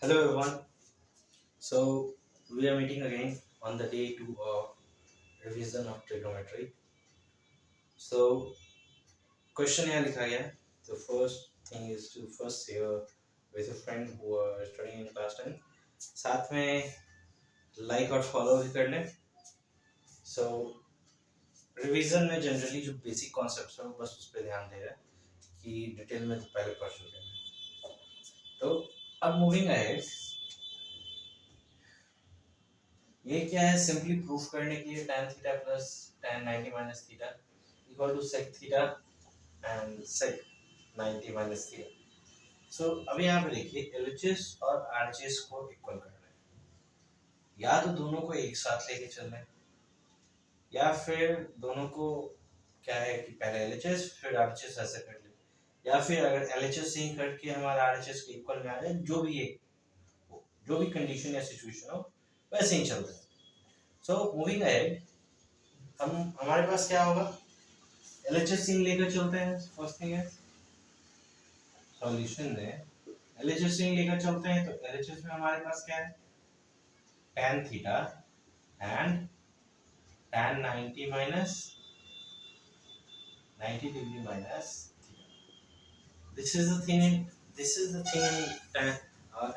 Hello everyone. So we are meeting again on the day two of revision of trigonometry. So question यहाँ लिखा गया है. The first thing is to first share with a friend who are studying in class 10. साथ में like और follow भी कर लें. So revision में जनरली जो बेसिक कॉन्सेप्ट्स हैं बस उस पर ध्यान दे रहा है कि डिटेल में तो पहले पढ़ चुके हैं. तो अब मूविंग अहेड, ये क्या है, सिंपली प्रूफ करने के लिए tan theta plus tan 90 minus theta equal to sec theta and sec 90 minus theta. So अभी यहाँ पे देखिए LHS और RHS को इक्वल करना है. या तो दोनों को एक साथ लेके चलना है या फिर दोनों को क्या है कि पहले LHS फिर RHS ऐसे कर ले, या फिर अगर LHS ही करके हमारा RHS के इक्वल में आ जाए, जो भी कंडीशन या सिचुएशन हो वैसे ही चलता है. सो मूविंग अहेड, हमारे पास क्या होगा, LHS सीन लेकर चलते हैं. फर्स्ट थिंग है सॉल्यूशन में LHS सीन लेकर चलते हैं. तो LHS में हमारे पास क्या है, tan theta and tan 90 minus 90 degree minus theta. This is the thing in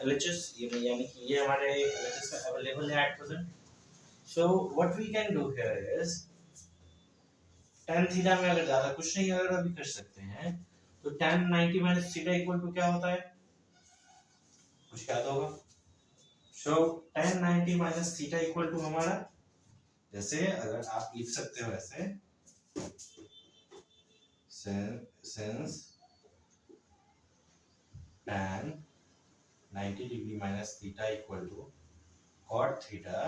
LHS, यानी कि ये हमारे LHS में अवेलेबल है at present. So what we can do here is tan theta में अगर ज्यादा कुछ नहीं अगर अभी कर सकते हैं तो tan 90 minus theta equal to क्या होता है, कुछ याद होगा. So tan 90 minus theta equal to हमारा, जैसे अगर आप लिख सकते हो ऐसे, since tan 90 degree minus theta equal to cot theta,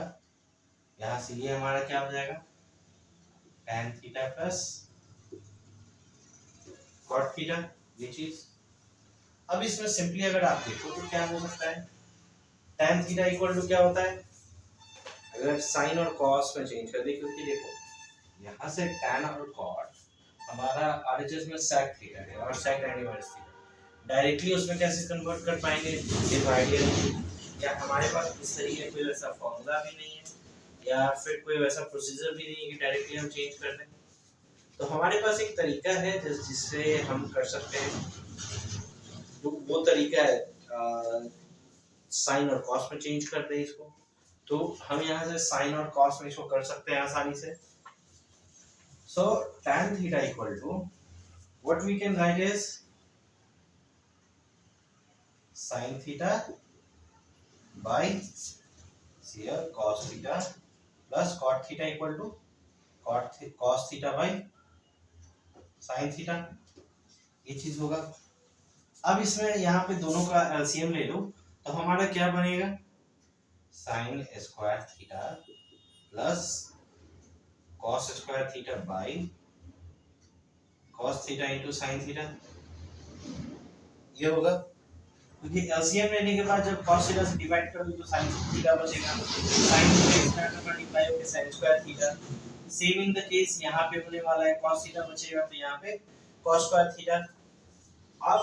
यहाँ से ये हमारा क्या हो जाएगा, tan theta plus cot theta, ये चीज. अब इसमें सिंपली अगर आप देखो तो क्या हो सकता है, tan थीटा इक्वल टू क्या होता है, अगर साइन और कॉस में चेंज कर दे, क्योंकि देखो यहाँ से tan और cot हमारा RHS में sec थीटा है और sec 90 माइनस थीटा, डायरेक्टली उसमें कैसे कन्वर्ट कर पाएंगे, डिवाइडेड, या हमारे पास इस तरीके का कोई वैसा फॉर्मूला भी नहीं है या फिर कोई वैसा प्रोसीजर भी नहीं है कि डायरेक्टली हम चेंज कर दें. तो हमारे पास एक तरीका है जिससे हम कर सकते हैं, जो वो तरीका है साइन और कॉस में चेंज कर दें इसको. तो हम यहाँ से साइन और कॉस में इसको कर सकते हैं आसानी से. So tan theta equal to what we can write is sin theta by cos theta plus cot theta equal to cos theta by sin theta, ये चीज होगा. अब इसमें यहाँ पे दोनों का एलसीएम ले लो तो हमारा क्या बनेगा, sin square theta plus cos square theta by cos theta into sin theta, ये होगा. क्योंकि एलसीएम लेने के बाद जब cos थीटा से डिवाइड करोगे तो sin थीटा बचेगा, sin स्क्वायर का मल्टीप्लाई होकर sin square theta. Same in the case यहाँ पे होने वाला है, cos थीटा बचेगा तो यहाँ पे cos स्क्वायर थीटा. आप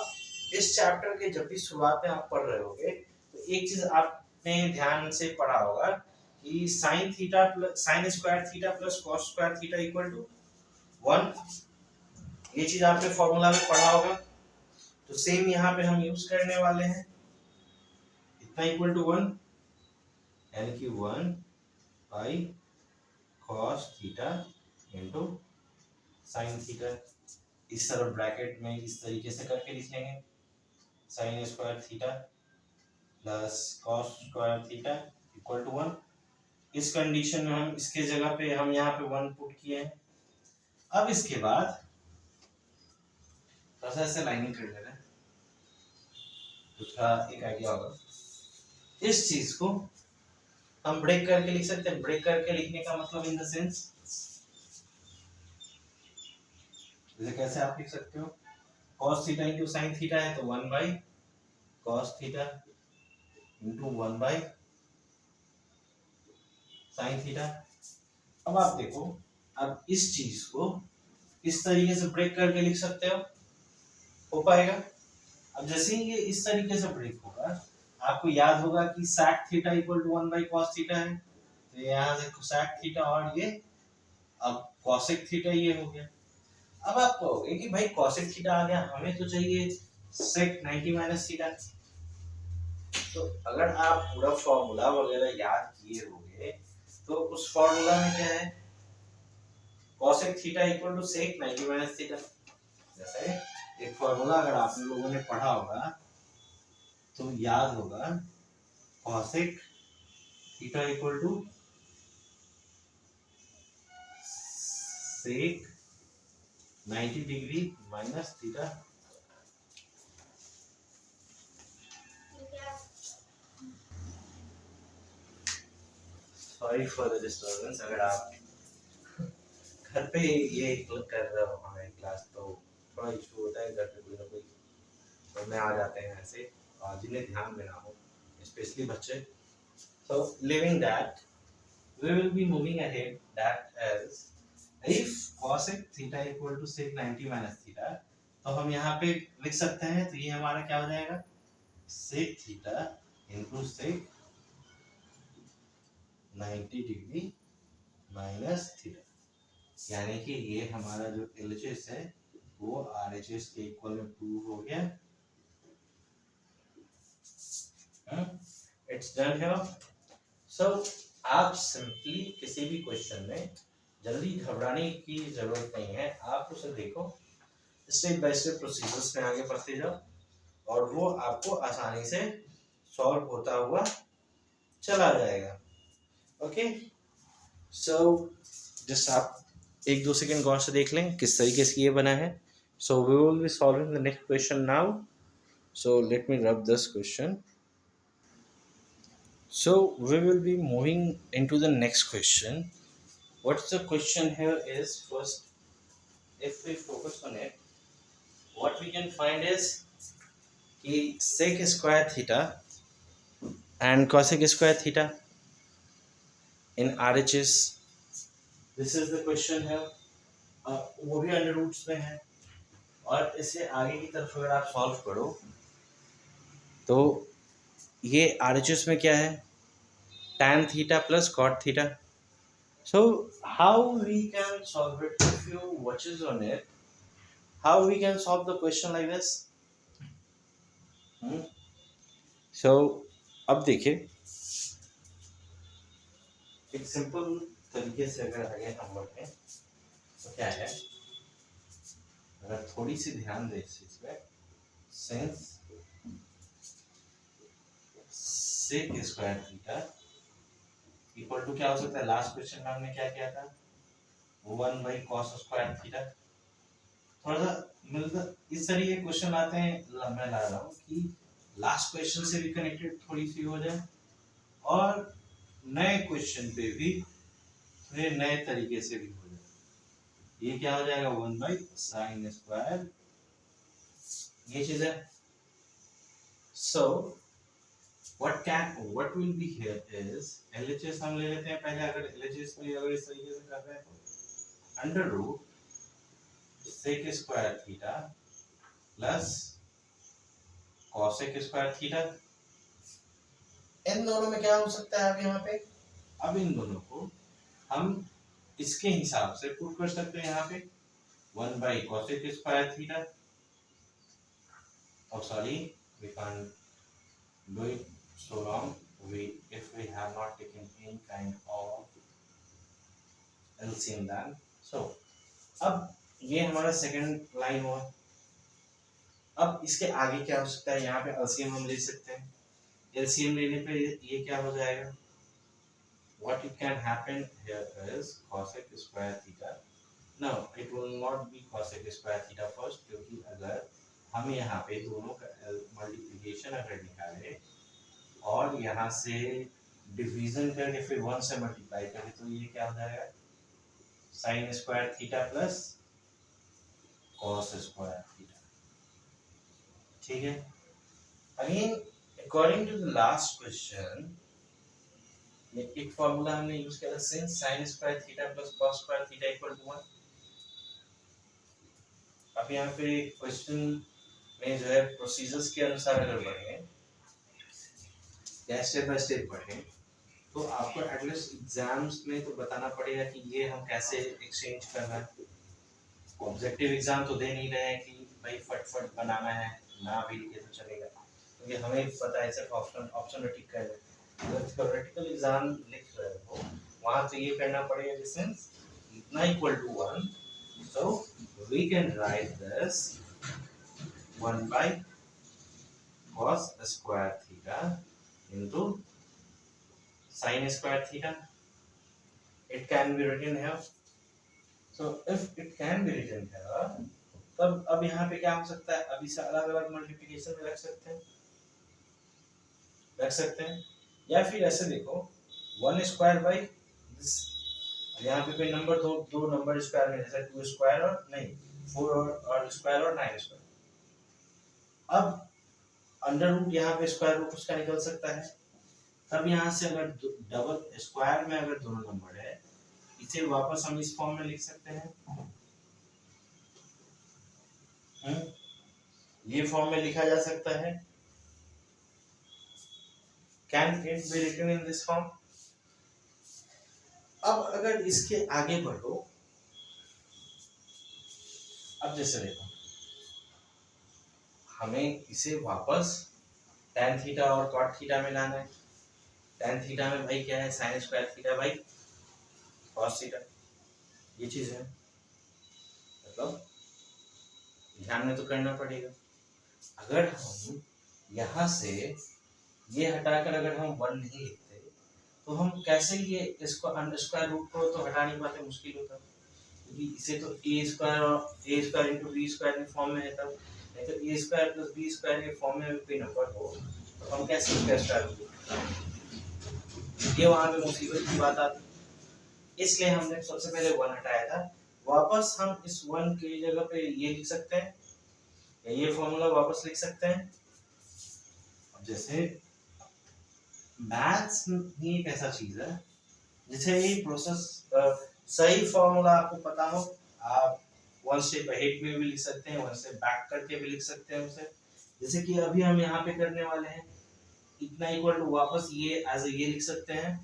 इस चैप्टर के जब भी शुरुआत में आप पढ़ रहे होगे तो एक चीज आपने ध्यान से पढ़ा होगा कि sin theta plus sin square theta plus cos square theta equal to 1, ये चीज आपने फॉर्मूला में पढ़ा होगा. तो सेम यहाँ पे हम यूज करने वाले हैं, इतना इक्वल टू 1, यानी कि 1 by cos theta into sin theta. इस तरह ब्रैकेट में इस तरीके से करके लिख लेंगे, sin square theta plus cos square theta equal to 1. इस कंडीशन में हम इसके जगह पे हम यहाँ पे 1 पुट किए हैं. अब इसके बाद थोड़ा सा ऐसे लाइनिंग कर लेना है तो थोड़ा एक आइडिया होगा. इस चीज को हम ब्रेक करके लिख सकते हैं. ब्रेक करके लिखने का मतलब इन द सेंस, जैसे कैसे आप लिख सकते हो, cos theta into sin theta है तो 1 by cos theta into 1 by sin theta. अब आप देखो, अब इस चीज को इस तरीके से ब्रेक करके लिख सकते हो पाएगा. अब जैसे ही ये इस तरीके से ब्रेक होगा आपको याद होगा कि sec theta equal to 1 by cos theta है, तो यहाँ से sec थीटा और ये अब cosec थीटा ये हो गया। अब आप कहोगे कि भाई cosec थीटा आ गया, हमें तो चाहिए sec 90 माइनस थीटा। तो अगर आप पूरा फॉर्मूला वगैरह याद किए होंगे तो उस फॉर्मूला में क्या है, cosec theta equal to sec 90 minus theta. जैसे एक फॉर्मूला अगर आप लोगों ने पढ़ा होगा तो याद होगा, cosec theta equal to sec 90 degree minus theta. Sorry for the disturbance, अगर आप घर पे ये कर रहे हो हमारे क्लास तो थोड़ा इशू होता है, घर पे कोई ना कोई पढ़ने आ जाते हैं ऐसे जिन्हें ध्यान देना हो, स्पेशली बच्चे। So leaving that, we will be moving ahead that as if cosec theta equal to sec 90 minus theta, तो हम यहाँ पे लिख सकते हैं, तो ये हमारा क्या हो जाएगा, sec theta into sec 90 degree minus theta, यानी कि ये हमारा जो LHS है वो RHS के इक्वल में प्रूव हो गया। इट्स डन है। सो आप सिंपली किसी भी क्वेश्चन में जल्दी घबराने की जरूरत नहीं है, आप उसे देखो, स्टेप बाय स्टेप प्रोसीजर्स में आगे बढ़ते जाओ और वो आपको आसानी से सॉल्व होता हुआ चला जाएगा। ओके, सो जस्ट आप एक दो सेकंड गौर से देख लें किस तरीके से ये बना है। So we will be solving the next question now. So let me rub this question. So we will be moving into the next question. What's the question here is, first if we focus on it, what we can find is कि sec square theta and cosec square theta in RHS, this is the question here। वो भी under roots में है और इसे आगे की तरफ अगर आप सॉल्व करो तो ये RHS में क्या है, tan theta plus cot theta। So how we can solve it, if you watches on it, how we can solve the question like this? So अब देखिए एक सिंपल तरीके से अगर आगे हम बढ़े तो क्या है, अगर थोड़ी सी ध्यान दें इस चीज पे, since sec square theta equal to क्या हो सकता है, लास्ट क्वेश्चन में हमने क्या किया था, 1 बाई cos स्क्वायर थीटा। थोड़ा सा मिलता इस तरीके के क्वेश्चन आते हैं, मैं ला रहा हूँ कि लास्ट क्वेश्चन से भी कनेक्टेड थोड़ी सी हो जाए और नए क्वेश्चन पे भी थोड़े नए तरीके से भी हो जाए। ये क्या हो जाएगा, 1 बाई साइन स्क्वायर, ये चीज है। सो what will be here is LHS हम ले लेते हैं पहले। अगर LHS को अगर इस तरीके से कर रहे हैं तो under root sec square theta plus cosec square theta, इन दोनों में क्या हो सकता है अब यहाँ पे, अब इन दोनों को हम इसके हिसाब से पुट कर सकते हैं यहाँ पे 1 बाई cosec स्क्वायर थीटा, और sorry we can't do it so long if we have not taken any kind of LCM then। So अब ये हमारा सेकंड लाइन हुआ। अब इसके आगे क्या हो सकता है, यहाँ पे LCM हम ले सकते हैं। LCM लेने पे ये क्या हो जाएगा, what it can happen here is cosec square theta। No, it will not be cosec square theta first, क्योंकि अगर हम यहाँ पे दोनों का मल्टीप्लिकेशन अगर निकाले और यहाँ से डिवीजन करके फिर 1 से मल्टीप्लाई करें तो ये क्या हो जाएगा, sine square theta plus cos square theta. ठीक है, again according to the last question एक फॉर्मूला हमने यूज किया था, since sine square theta plus cos square theta equal to 1। अब यहाँ पे क्वेश्चन में जो है प्रोसीजर्स के अनुसार अगर बढ़े या स्टेप बाय स्टेप पढ़ें तो आपको एटलीस्ट एग्जाम्स में तो बताना पड़ेगा कि ये हम कैसे एक्सचेंज करना है। ऑब्जेक्टिव एग्जाम तो दे नहीं रहे हैं कि भाई फटफट बनाना है, ना भी लिखे तो चलेगा, क्योंकि हमें पता है सिर्फ ऑप्शन ऑप्शन में टिक कर रहे। अगर थ्योरेटिकल एग्जाम लिख रहे हो वहाँ तो ये करना पड़ेगा डिस्टेंस इतना equal to 1, so we can write this 1 by cos square theta into sin square theta. It can be written here. So if it can be written here, तब अब यहाँ पे क्या हो सकता है, अब इसे अलग अलग मल्टीप्लिकेशन में रख सकते हैं, या फिर ऐसे देखो 1 स्क्वायर बाई दिस, यहाँ पे कोई नंबर दो नंबर स्क्वायर में, जैसे 2 स्क्वायर और नहीं 4 और स्क्वायर और 9 स्क्वायर। अब अंडर रूट यहाँ पे स्क्वायर रूट उसका निकल सकता है। तब यहाँ से अगर डबल स्क्वायर में अगर दोनों नंबर है, इसे वापस हम इस फॉर्म में लिख सकते हैं। ये फॉर्म में लिखा जा सकता है। Can it be written in this form? अब अगर इसके आगे बढ़ो, अब जैसे देखो हमें इसे वापस tan थीटा और cot थीटा में लाना है। tan थीटा में भाई क्या है, sin square theta by cos theta, ये चीज है, मतलब ध्यान में तो करना पड़ेगा। अगर हम यहाँ से ये हटाकर अगर हम 1 नहीं लिखते तो हम कैसे ये इसको अंडर स्क्वायर रूट को तो हटा नहीं पाते, मुश्किल होता, क्योंकि इसे तो a स्क्वायर और a square into b square के फॉर्म में है, तब नहीं तो a square plus b square के फॉर्म में कोई नंबर हो तो हम कैसे इसका स्क्वायर रूट, ये वहाँ पे मुसीबत की बात आती। इसलिए हमने सबसे पहले 1 हटाया था। वापस हम इस 1 की जगह पे ये लिख सकते हैं, या ये फॉर्मूला वापस लिख सकते हैं। अब जैसे मैथ्स ही एक ऐसा चीज है जिसे ये प्रोसेस सही फॉर्मूला आपको पता हो, आप 1 स्टेप अहेड में भी लिख सकते हैं, 1 स्टेप बैक करके भी लिख सकते हैं उसे। जैसे कि अभी हम यहाँ पे करने वाले हैं, इतना इक्वल टू वापस ये एज ये लिख सकते हैं।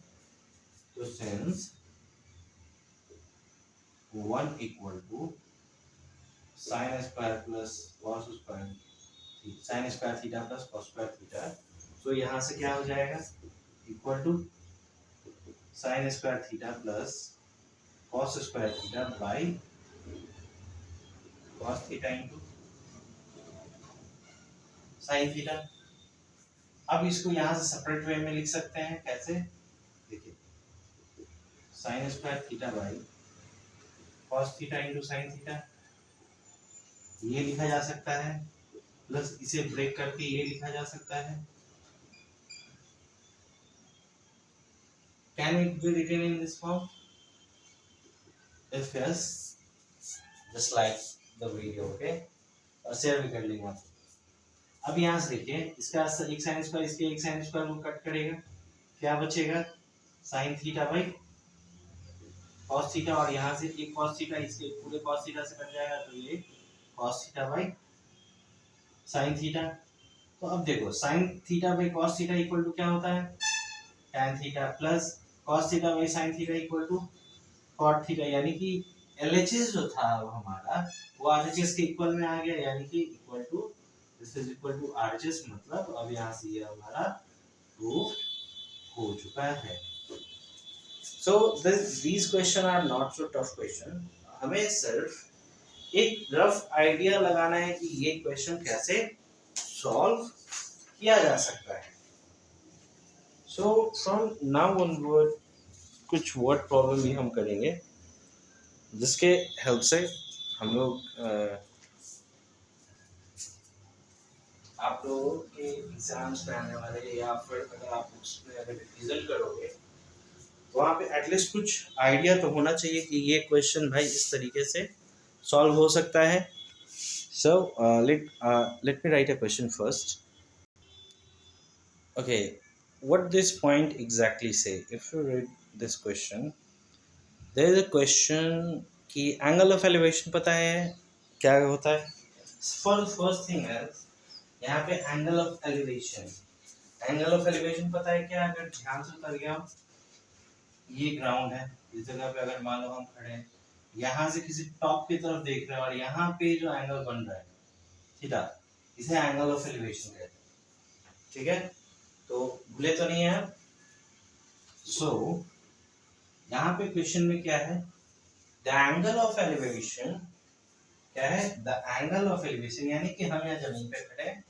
तो since 1 equal to sin square plus cos square, sin square theta plus cos square theta, तो यहाँ से क्या हो जाएगा, equal to sin square theta plus cos square theta by cos theta into sin theta. अब इसको यहाँ से सेपरेट वे में लिख सकते हैं, कैसे, देखिए sin square theta by cos theta into sin theta, ये लिखा जा सकता है, प्लस इसे ब्रेक करके ये लिखा जा सकता है। Can it be written in this form? If yes, just like the video, okay? और शेयर भी कर लेंगे आप। अब यहाँ से देखिए, इसका एक साइन स्क्वायर इसके एक साइन स्क्वायर को कट करेगा, क्या बचेगा, sign theta by cos theta, और यहाँ से एक कॉस थीटा इसके पूरे कॉस थीटा से कट जाएगा, तो ये cos theta by sine theta. तो अब देखो sine theta by cos theta equal to क्या होता है, tan theta plus cos theta by sin theta equal to cot theta, यानी कि LHS जो था हमारा वो RHS के इक्वल में आ गया, यानी कि equal to this is equal to RHS, मतलब अब यहाँ से ये हमारा प्रूफ हो चुका है। So these question are not so tough question, हमें सिर्फ एक रफ आइडिया लगाना है कि ये क्वेश्चन कैसे सॉल्व किया जा सकता है। So from now onward कुछ वर्ड प्रॉब्लम भी हम करेंगे, जिसके हेल्प से हम लोग आप लोगों के एग्जाम्स में आने वाले, या फिर अगर आप उसमें अगर रिवीजन करोगे तो वहाँ पे एटलीस्ट कुछ आइडिया तो होना चाहिए कि ये क्वेश्चन भाई इस तरीके से सॉल्व हो सकता है। So let me write a question first. Okay, what this point exactly say? If you read this question, there is a question कि angle of elevation पता है क्या होता है? For the first thing is यहाँ पे angle of elevation angle of elevation पता है क्या, अगर ध्यान से उतर गया, ये ग्राउंड है, इस जगह पे अगर मान लो हम खड़े हैं, यहाँ से किसी टॉप की तरफ देख रहे हैं और यहाँ पे जो एंगल बन रहा है थीटा, इसे एंगल ऑफ एलिवेशन कहते हैं। ठीक है, तो भूले तो नहीं है आप। सो यहाँ पे क्वेश्चन में क्या है, द एंगल ऑफ एलिवेशन क्या है, द एंगल ऑफ एलिवेशन यानी कि हम यहाँ जमीन पे खड़े हैं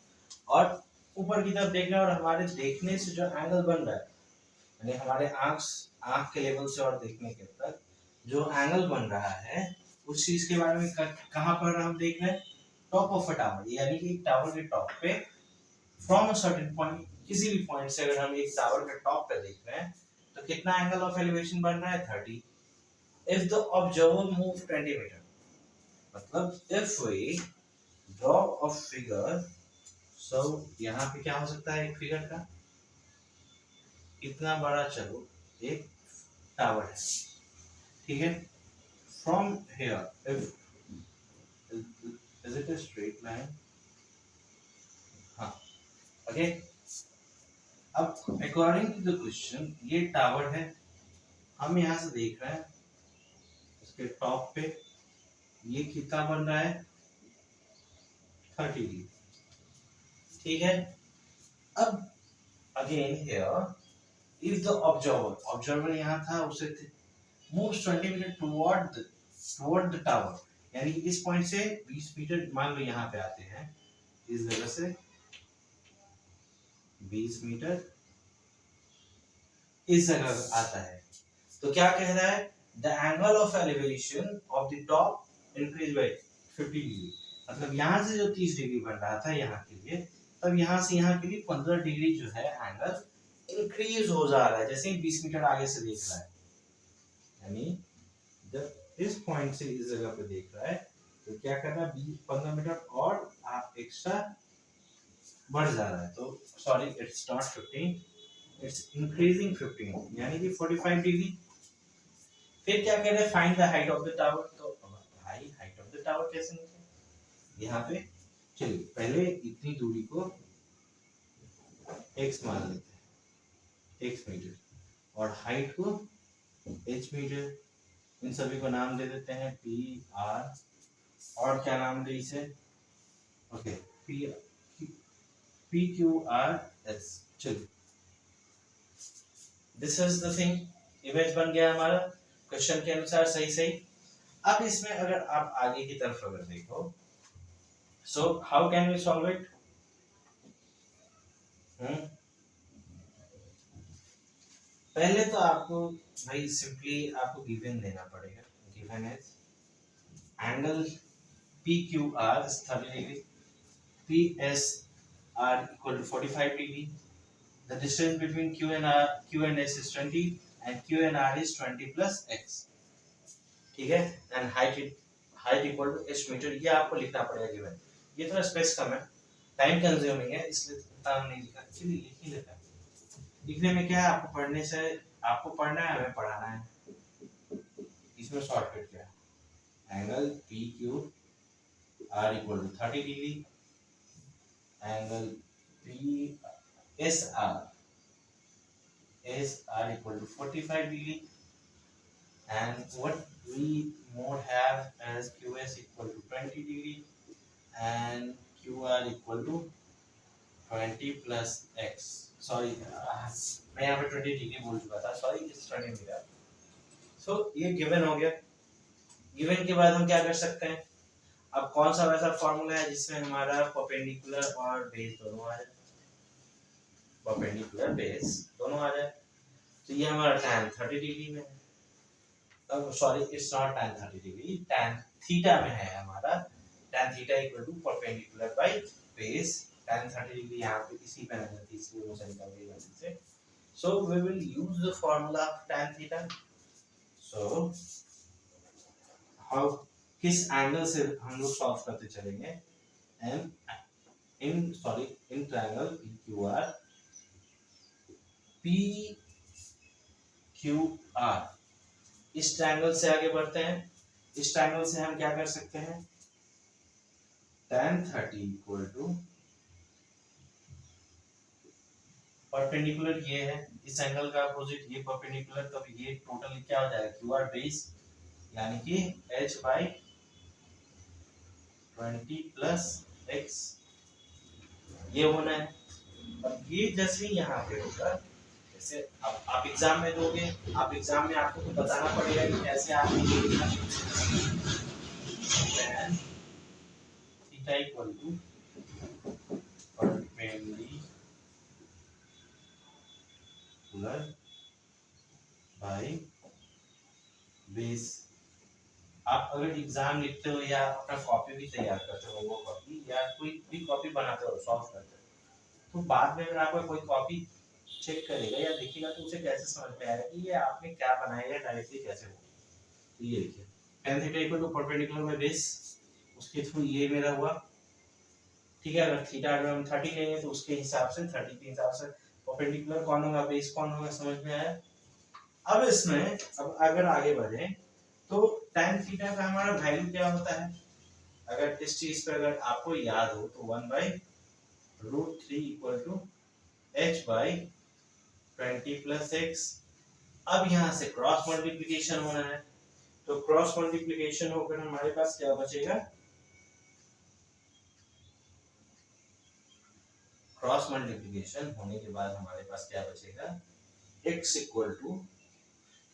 और ऊपर की तरफ देख रहे हैं और हमारे देखने से जो एंगल बन रहा है, यानी हमारे आंख के लेवल से और देखने के तक जो एंगल बन रहा है, उस चीज के बारे में कहाँ पर हम देख रहे हैं, टॉप ऑफ अ टावर, यानी कि एक टावर के टॉप पे फ्रॉम अ सर्टेन पॉइंट, किसी भी पॉइंट से अगर हम एक टावर के टॉप पे देख रहे हैं तो कितना एंगल ऑफ एलिवेशन बन रहा है, 30। If the observer move 20 metre, मतलब if we draw a figure, so यहाँ पे क्या हो सकता है, एक फिगर का इतना बड़ा, चलो एक टावर है, ठीक है, from here if is it a straight line, हाँ ओके। अब अकॉर्डिंग टू द क्वेश्चन ये टावर है, हम यहाँ से देख रहे हैं इसके टॉप पे, ये कितना बन रहा है, 30 डिग्री, ठीक है। अब again here if the observer यहाँ था, उसे moves 20 metre toward the tower, यानी कि इस पॉइंट से 20 मीटर मान लो यहाँ पे आते हैं, इस जगह से 20 मीटर इस जगह आता है, तो क्या कह रहा है, the angle of elevation of the top increase by 50 degree, मतलब यहाँ से जो 30 डिग्री बन रहा था यहाँ के लिए, तब यहाँ से यहाँ के लिए 15 डिग्री जो है एंगल इंक्रीज हो जा रहा है, जैसे ही 20 मीटर आगे से देख रहा है, यानी जब इस पॉइंट से इस जगह पे देख रहा है तो क्या कर रहा है, 15 मीटर और आप एक्स्ट्रा बढ़ जा रहा है, तो sorry it's not 15, it's increasing 15, यानी कि 45 डिग्री। फिर क्या कह रहे हैं, find the height of the tower, तो भाई हाइट ऑफ द टावर कैसे निकालें, यहाँ पे चलिए पहले इतनी दूरी को x मान लेते हैं, x मीटर, और हाइट को h मीटर, इन सभी को नाम दे देते हैं p r, और क्या नाम दे इसे, okay p q r s, चलिए this is the thing, image बन गया हमारा क्वेश्चन के अनुसार सही सही। अब इसमें अगर आप आगे की तरफ अगर देखो, so how can we solve it, पहले तो आपको भाई सिंपली आपको गिवन देना पड़ेगा, गिवन है angle PQR is 30 degree, PSR equal to 45 degree, the distance between Q and S is 20 and Q and R is 20 plus X, ठीक है, and height equal to H metre, ये आपको लिखना पड़ेगा गिवन, ये थोड़ा स्पेस कम है, टाइम कंज्यूमिंग है, इसलिए उतना नहीं लिखा, चलिए लिख ही लेते हैं। लिखने में क्या है, आपको पढ़ने से, आपको पढ़ना है, हमें पढ़ाना है, इसमें शॉर्टकट क्या है, angle PQ R equal to 30 degree, angle SR equal to 45 degree, and what we more have as QS equal to 20 degree and QR equal to 20 plus X, sorry मैं यहाँ पे 20 डिग्री बोल चुका था, सॉरी इट्स 20 मीटर। सो ये given हो गया, given के बाद हम क्या कर सकते हैं, अब कौन सा वैसा फॉर्मूला है जिसमें हमारा परपेंडिकुलर और बेस दोनों आ जाए, परपेंडिकुलर बेस दोनों आ जाए, तो ये हमारा tan 30 डिग्री में है, अब sorry it's not tan 30 degree, tan theta में है हमारा, tan theta equal to perpendicular by base, tan 30 degree यहाँ पे इसी पे नजर थी इसलिए वो निकल गई जल्दी से, so we will use the formula of tan theta. So how, किस एंगल से हम लोग सॉल्व करते चलेंगे, and in triangle PQR, PQR इस ट्रायंगल से आगे बढ़ते हैं, इस ट्रायंगल से हम क्या कर सकते हैं, tan 30 इक्वल टू परपेंडिकुलर ये है, इस एंगल का अपोजिट ये परपेंडिकुलर, तो ये टोटल क्या हो जाएगा क्यू आर बेस, यानी कि h बाई 20 प्लस x ये होना है। अब ये जैसे ही यहाँ पे होगा, जैसे अब आप एग्जाम में दोगे, आप एग्जाम में आपको तो बताना पड़ेगा कि कैसे आपने ये लिखना tan theta equal to perpendicular by base. आप अगर एग्जाम लिखते हो या अपना कॉपी भी तैयार करते हो, वो कॉपी या कोई भी कॉपी बनाते हो, सॉल्व करते हो, तो बाद में अगर आपका कोई कॉपी चेक करेगा या देखेगा तो उसे कैसे समझ में आएगा कि ये आपने क्या बनाया या डायरेक्टली कैसे हो। तो ये देखिए tan theta equal to perpendicular by base, उसके थ्रू ये मेरा हुआ, ठीक है। अगर थीटा अगर हम 30 लेंगे तो उसके हिसाब से 30 के हिसाब से परपेंडिकुलर कौन होगा, बेस कौन होगा, समझ में आया। अब इसमें अब अगर आगे बढ़े तो tan थीटा का हमारा वैल्यू क्या होता है, अगर इस चीज पर अगर आपको याद हो तो 1/√3 equal to h by 20 plus x। अब यहाँ से क्रॉस मल्टीप्लिकेशन होना है, तो क्रॉस मल्टीप्लिकेशन होकर हमारे पास क्या बचेगा, क्रॉस मल्टीप्लिकेशन होने के बाद हमारे पास क्या बचेगा, x इक्वल टू,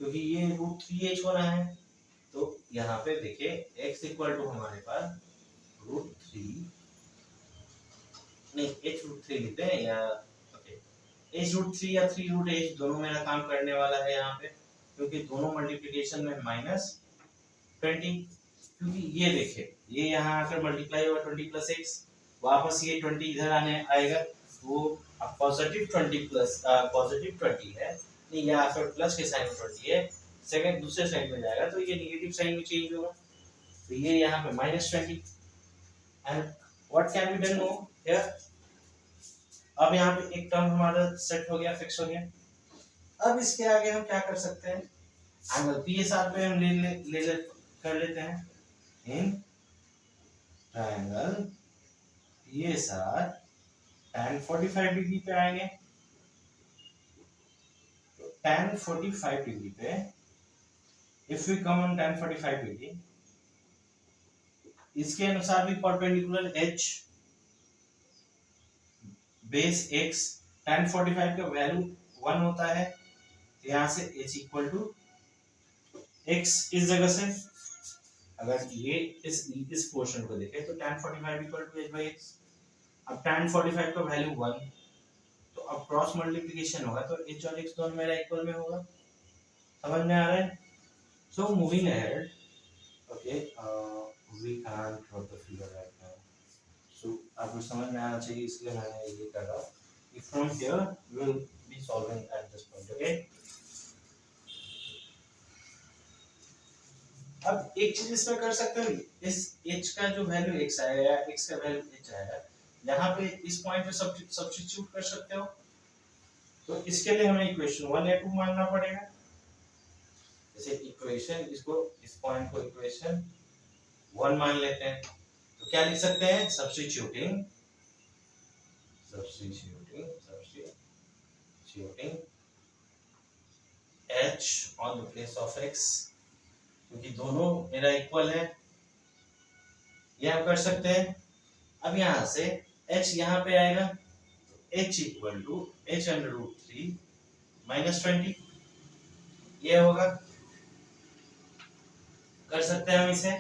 क्योंकि ये √3h होना है, तो यहाँ पे देखिए x इक्वल टू हमारे पास √3 नहीं h√3 लेते हैं या h√3 या 3√h दोनों मेरा काम करने वाला है यहाँ पे, क्योंकि दोनों मल्टीप्लिकेशन में -20, क्योंकि ये देखिए ये यहाँ आकर मल्टीप्लाई होगा 20 प्लस x, वापस ये 20 इधर आने आएगा, वो अब पॉजिटिव 20 है नहीं, यहाँ फिर प्लस के साइन में 20 है, सेकंड दूसरे साइड में जाएगा तो ये नेगेटिव साइन में चेंज होगा, तो ये यहाँ पे -20 and what can be done no here. अब यहाँ पे एक टर्म हमारा सेट हो गया, फिक्स हो गया। अब इसके आगे हम क्या कर सकते हैं, एंगल PSR पे हम ले कर लेते हैं, in triangle PSR tan 45 degree पे आएंगे, तो tan 45 डिग्री पे if we come on tan 45 degree, इसके अनुसार भी perpendicular h base x, tan 45 का वैल्यू 1 होता है, यहाँ से h इक्वल टू x इस जगह से, अगर ये इस पोर्शन को देखें तो tan 45 equal to h by x। अब tan 45 का वैल्यू 1, तो अब क्रॉस मल्टीप्लिकेशन होगा तो h और x दोनों मेरा इक्वल में होगा, समझ में आ रहा है। So moving ahead, okay we can't draw the figure right now, so आपको समझ में आना चाहिए, इसलिए मैंने ये कर रहा हूँ कि from here we will be solving at this point, okay. अब एक चीज इसमें कर सकते हो, इस h का जो वैल्यू x आएगा या x का वैल्यू h आएगा, यहाँ पे इस पॉइंट पे सब्स्टिट्यूट कर सकते हो, तो इसके लिए हमें इक्वेशन 1 या 2 मानना पड़ेगा, जैसे इक्वेशन इसको इस पॉइंट को इक्वेशन 1 मान लेते हैं, तो क्या लिख सकते हैं, substituting h on the place of x, क्योंकि दोनों मेरा इक्वल है, ये हम कर सकते हैं। अब यहाँ से h यहाँ पे आएगा, तो h इक्वल टू h√3 -20 ये होगा, कर सकते हैं हम इसे।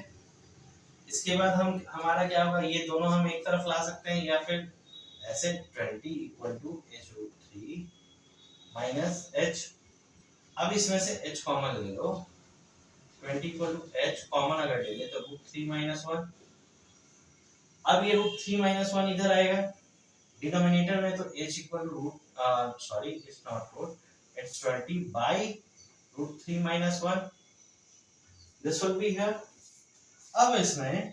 इसके बाद हम हमारा क्या होगा, ये दोनों हम एक तरफ ला सकते हैं या फिर ऐसे 20 equal to h√3 minus h, अब इसमें से h कॉमन ले लो, 20 इक्वल टू h कॉमन अगर ले ले तो √3 - 1, अब ये √3 - 1 इधर आएगा डिनोमिनेटर में, तो h equal to sorry it's not root, it's 20 by √3 - 1, this will be here. अब इसमें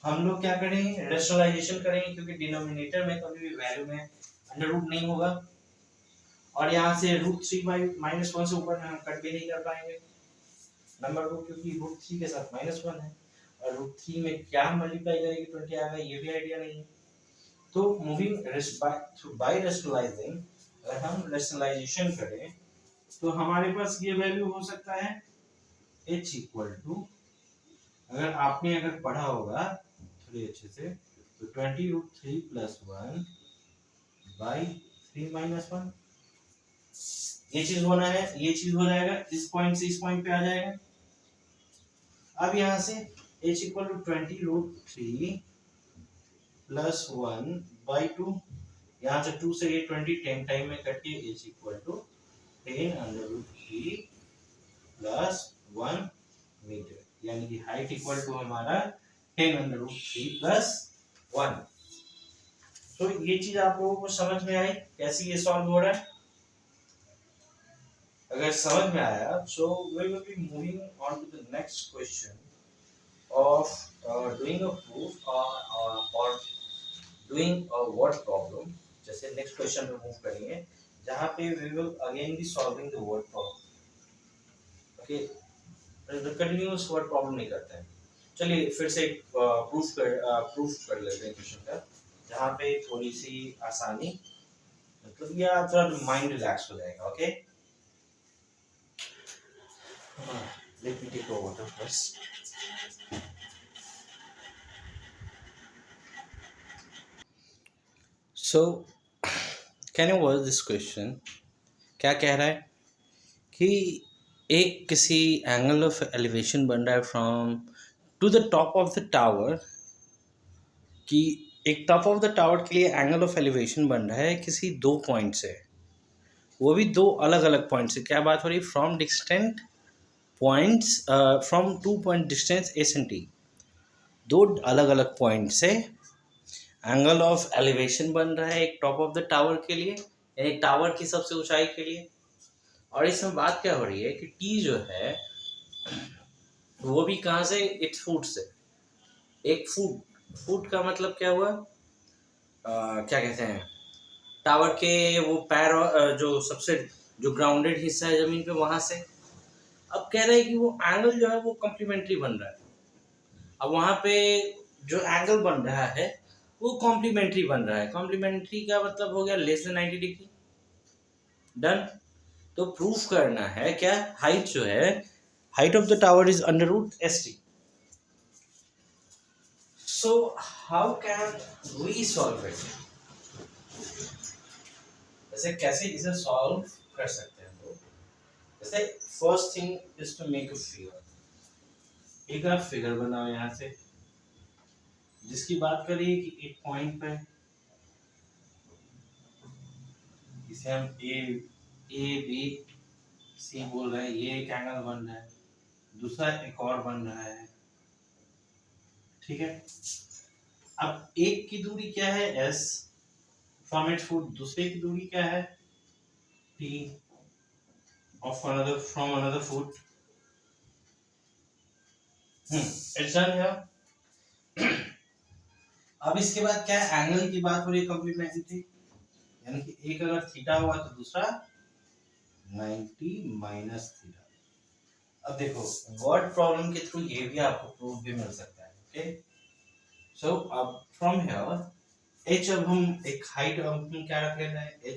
हम लोग क्या करेंगे, रेशनलाइजेशन करेंगे, क्योंकि डिनोमिनेटर में कभी भी वैल्यू में अंडर रूट नहीं होगा, और यहाँ से √3 - 1 से ऊपर में हम कट भी नहीं कर पाएंगे नंबर को, क्योंकि √3 के साथ -1 है, और √3 में क्या मल्टीप्लाई करेंगे 20 आएगा, ये भी आइडिया नहीं है। तो मूविंग बाय रेशनलाइजिंग अगर हम रेशनलाइजेशन करें तो हमारे पास ये वैल्यू हो सकता है h इक्वल टू, अगर पढ़ा होगा थोड़ी अच्छे से, तो 20√3 प्लस 1 बाई 3 माइनस 1, ये चीज होना है, ये चीज हो जाएगा, इस पॉइंट से इस पॉइंट पे आ जाएगा। अब यहां से h equal to 20√3 plus 1 by 2, यहाँ से 2 से ये 20 10 टाइम में कट के h equal to 10√3 plus 1 metre, यानी कि हाइट इक्वल टू हमारा 10√3 प्लस 1। तो ये चीज आप लोगों को समझ में आई कैसे ये सॉल्व हो रहा है? अगर समझ में आया, so we will be moving on to the next question of doing a proof or doing a word problem। जैसे नेक्स्ट क्वेश्चन पे मूव करेंगे जहाँ पे we will again be solving the word problem। Okay, continuous word problem नहीं करते हैं। चलिए फिर से प्रूफ कर लेते हैं क्वेश्चन का, जहाँ पे थोड़ी सी आसानी, मतलब या थोड़ा माइंड रिलैक्स हो जाएगा। Okay, let me take a water first. So can you word this question? क्या कह रहा है कि एक किसी एंगल ऑफ एलिवेशन बन रहा है from to the top of the tower, कि एक टॉप ऑफ द टावर के लिए एंगल ऑफ एलिवेशन बन रहा है किसी दो पॉइंट से, वो भी दो अलग अलग पॉइंट से। क्या बात हो रही है? From distant points, from 2 point distance S and T, दो अलग अलग पॉइंट से एंगल ऑफ एलिवेशन बन रहा है एक टॉप ऑफ द टावर के लिए, यानी टावर की सबसे ऊंचाई के लिए। और इसमें बात क्या हो रही है कि टी जो है वो भी कहाँ से? इट्स फुट से। एक फुट का मतलब क्या हुआ? क्या कहते हैं, टावर के वो पैर, जो सबसे जो ग्राउंडेड हिस्सा है जमीन पे, वहां से। अब कह रहे हैं कि वो एंगल जो है वो कॉम्प्लीमेंट्री बन रहा है। अब वहां पे जो एंगल बन रहा है वो कॉम्प्लीमेंट्री बन रहा है। कॉम्प्लीमेंट्री का मतलब हो गया लेस देन 90 डिग्री। डन। तो प्रूफ करना है क्या? हाइट जो है, height of the tower is √ST। So how can we solve it? जैसे कैसे इसे सॉल्व कर सकते हैं? तो जैसे first thing is to make a figure. एक आप फिगर बनाओ यहाँ से, जिसकी बात करिए कि एक पॉइंट पे इसे हम ABC बोल रहे हैं, ये एक एंगल बन रहा है, दूसरा एक और बन रहा है। ठीक है, अब एक की दूरी क्या है? S फ्रॉम इट फुट, दूसरे की दूरी क्या है? T of another from another foot। It's done here. अब इसके बाद क्या है? एंगल की बात हो रही है, कॉम्प्लीमेंट्री, यानी कि एक अगर थीटा हुआ तो दूसरा 90 माइनस थीटा। अब देखो वर्ड प्रॉब्लम के थ्रू ये भी आपको प्रूफ भी मिल सकता है। ओके, सो अब फ्रॉम हियर h, अब हम एक हाइट हम क्या रख लेना है? h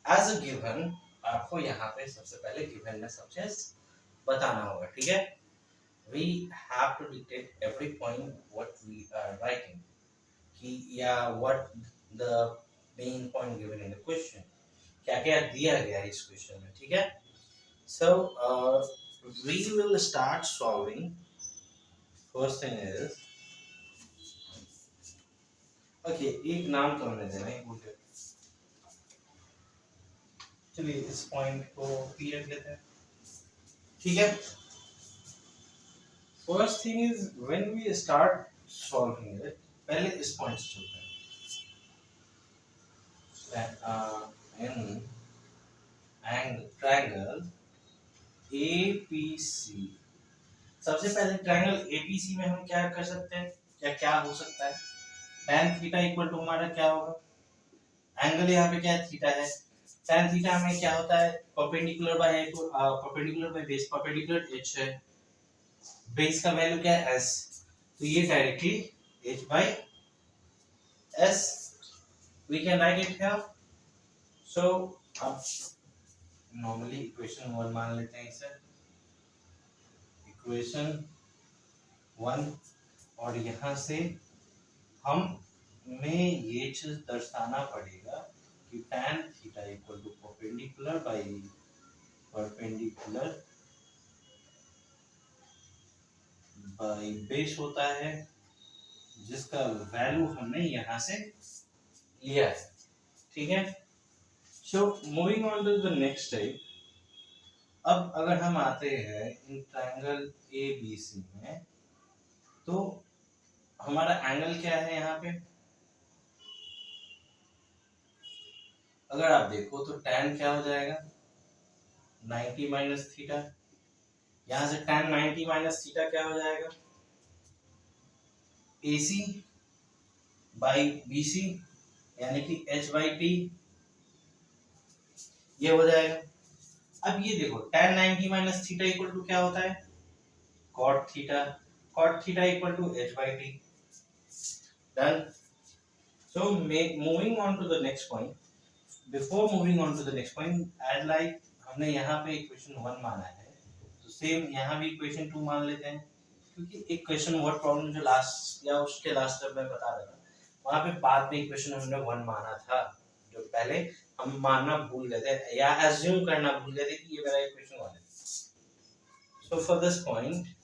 as a given. आपको यहाँ पे सबसे पहले गिवन में सब चीज बताना होगा। ठीक है, we have to dictate every point what we are writing, कि या what the main point given in the question, क्या क्या दिया गया है इस क्वेश्चन में। ठीक है, so we will start solving। first thing is, okay, एक नाम तो हमने देना ही भूल गए। चलिए इस पॉइंट को P रख लेते हैं। ठीक है, first thing is when we start solving it, पहले इस पॉइंट से चलते हैं। ट्रायंगल APC, सबसे पहले ट्रायंगल APC में हम क्या कर सकते हैं? क्या हो सकता है? tan थीटा इक्वल टू हमारा क्या होगा? एंगल यहाँ पे क्या है? थीटा है। tan थीटा में क्या होता है? Perpendicular by base, perpendicular h है, बेस का वैल्यू क्या है? s, तो ये directly h by s। we can write it here. So अब नॉर्मली इक्वेशन 1 मान लेते हैं इसे, इक्वेशन 1, और यहाँ से हमें ये चीज दर्शाना पड़ेगा कि tan theta equal to perpendicular by perpendicular by base होता है, जिसका वैल्यू हमने यहाँ से लिया है। ठीक है, so moving on to the next type. अब अगर हम आते हैं in triangle A B C में, तो हमारा एंगल क्या है यहाँ पे, अगर आप देखो तो tan क्या हो जाएगा 90 माइनस थीटा, यहां से tan 90 माइनस थीटा क्या हो जाएगा AC बाई BC, यानी कि H बाई T, ये हो जाएगा। अब ये देखो tan 90 minus theta equal to क्या होता है cot theta equal to H by T। Done. So moving on to the next point, before moving on to the next point, as like हमने यहाँ पे इक्वेशन 1 माना है, तो सेम यहाँ भी इक्वेशन 2 मान लेते हैं, क्योंकि एक क्वेश्चन वर्ड प्रॉब्लम जो लास्ट या उसके लास्ट स्टेप में बता रहा था, वहाँ पे बाद में इक्वेशन हमने 1 माना था, जो पहले हम मानना भूल गए थे या एज्यूम करना भूल गए थे कि ये मेरा इक्वेशन 1 है। सो फॉर दिस पॉइंट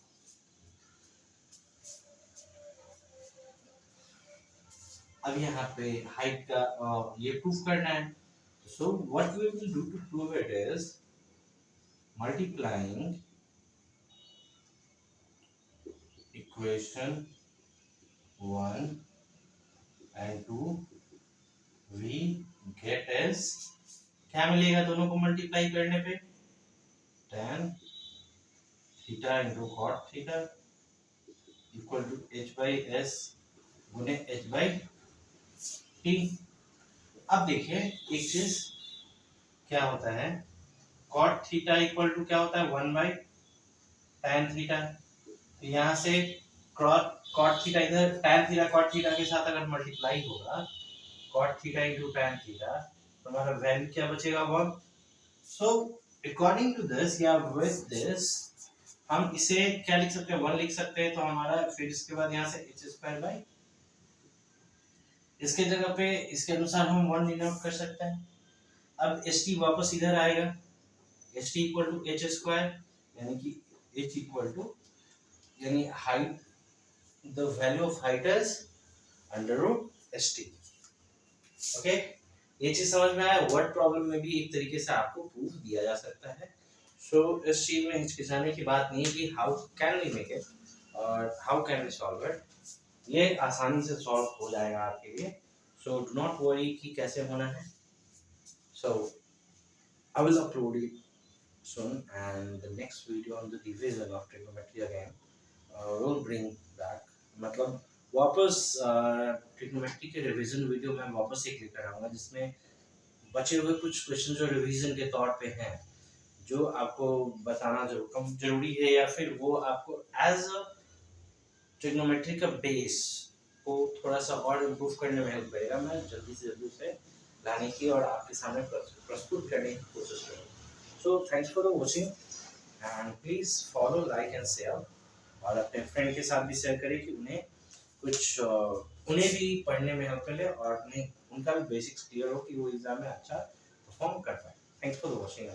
अब यहाँ पे हाइट का ये प्रूफ करना है। So what we will do to prove it is multiplying equation 1 and 2, we get as क्या मिलेगा दोनों को मल्टीप्लाई करने पे, tan theta into cot theta equal to h by s गुने h बाई t। अब देखिए एक चीज क्या होता है, cot थीटा इक्वल टू क्या होता है 1 बाई tan थीटा, तो यहाँ से cot थीटा इधर tan थीटा cot थीटा के साथ अगर मल्टीप्लाई होगा cot theta into tan theta, तो हमारा वैल्यू क्या बचेगा 1। सो अकॉर्डिंग टू दिस या विद दिस हम इसे क्या लिख सकते हैं 1 लिख सकते हैं, तो हमारा फिर इसके बाद यहाँ से h स्क्वायर बाई, इसके जगह पे इसके अनुसार हम 1 डिनोट कर सकते हैं। अब ht वापस इधर आएगा, ht equal to h square, यानी कि h इक्वल टू यानी height, the value of height is under root st। Okay, ये चीज समझ में आया। वर्ड प्रॉब्लम में भी एक तरीके से आपको प्रूफ दिया जा सकता है। सो इस चीज में हिचकिचाने की बात नहीं कि how can we make it और how can we solve it, ये आसानी से सॉल्व हो जाएगा आपके लिए। सो डू नॉट वरी कि कैसे होना है। So I will upload it soon, and the next video on the division of trigonometry again will bring back, मतलब वापस ट्रिग्नोमेट्री के रिवीजन वीडियो में वापस एक लेकर आऊँगा, जिसमें बचे हुए कुछ क्वेश्चन जो रिवीजन के तौर पे हैं, जो आपको बताना जरूरी है, या फिर वो आपको एज अ ट्रिग्नोमेट्री का बेस को थोड़ा सा और इम्प्रूव करने में हेल्प करेगा। मैं जल्दी से जल्दी उसे लाने की और आपके सामने प्रस्तुत करने की कोशिश करूँगा। So thanks for watching and please follow, like and share, और अपने फ्रेंड के साथ भी शेयर करें कि उन्हें भी पढ़ने में हेल्प मिले और उन्हें उनका भी बेसिक्स क्लियर हो कि वो एग्जाम में अच्छा परफॉर्म कर पाए। Thanks for watching.